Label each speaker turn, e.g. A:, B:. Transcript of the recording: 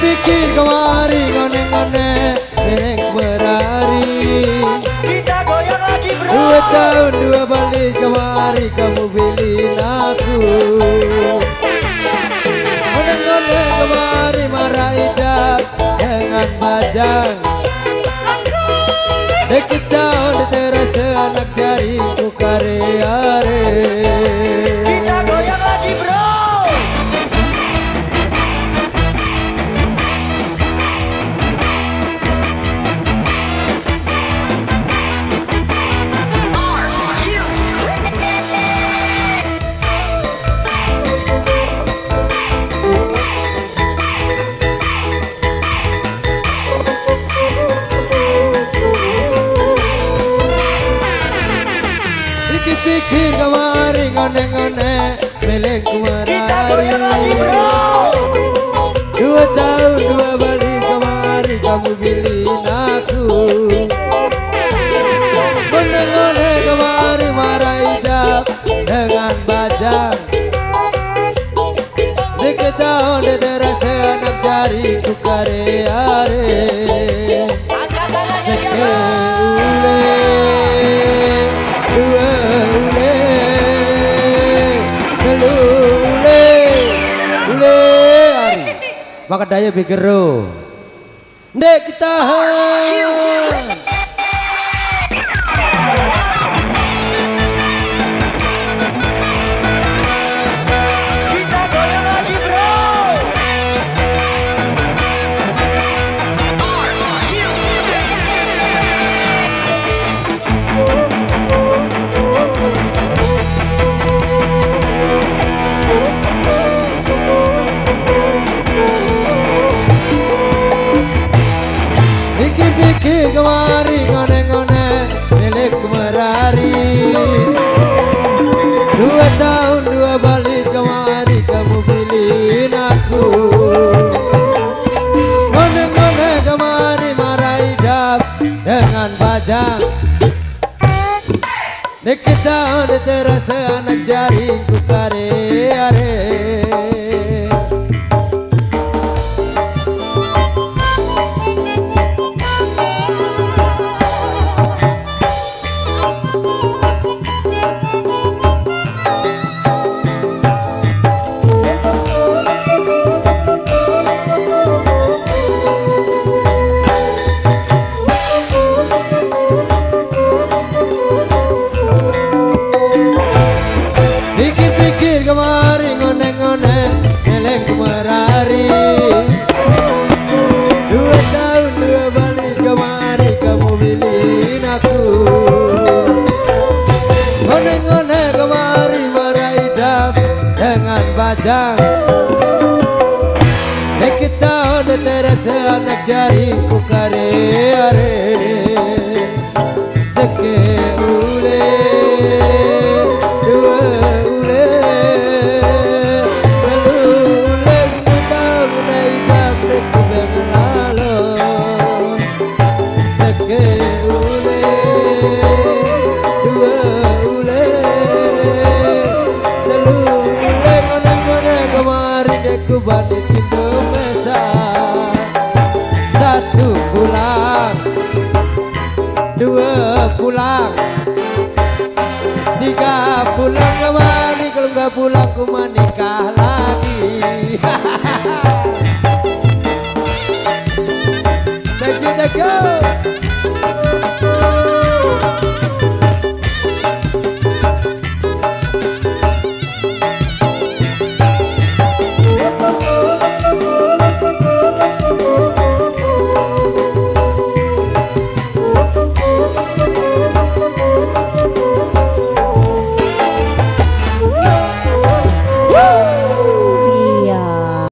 A: Pikir kemari ngone-ngone neng berari.
B: Kita goyang lagi bro.
A: 2 tahun 2 balik kemari kamu pilih aku. Ngone-ngone kemari marah idak dengan bajang. Dikit tahun terasa anak jariku kare-are.
B: Kita goyang lagi bro.
A: Pikir kemari ngone-ngone melengku
B: Kita goyang lagi
A: merari.
B: bro.
A: 2 tahun 2 balik kemari kamu pilih aku. Ngone-ngone kemari marah idap dengan bajang. Dikit tahun terasa anak jariku kare-are.
B: Angkat tangannya dia
A: Seke
B: bro.
A: ule, 2 ule, ule ari. Maka daya bigero. Ndek kita.
B: Kita goyang lagi bro.
A: Pikir-pikir kemari ngone-ngone milik merari. 2 tahun 2 balik kemari kamu pilih aku. Ngone-ngone kemari marah idap dengan bajang. Dikit tahun terasa anak jaringku kare-are. Pikir-pikir kemari ngone-ngone melengku merari. 2 tahun 2 balik kemari kamu pilih aku. Ngone-ngone kemari marah idap dengan bajang. Dikit tahun terasa anak jariku kare-are. Seke ule, 2 ule, 3 ule, 2 tahun idap deku bengalalo. Seke ule, 2 ule, 3 ule, ngone-ngone kemari deku balik Indonesia. 1 pulang, 2 pulang, 3 pulang kemari. Kalau nggak pulang ku menikah lagi. Thank you, thank you.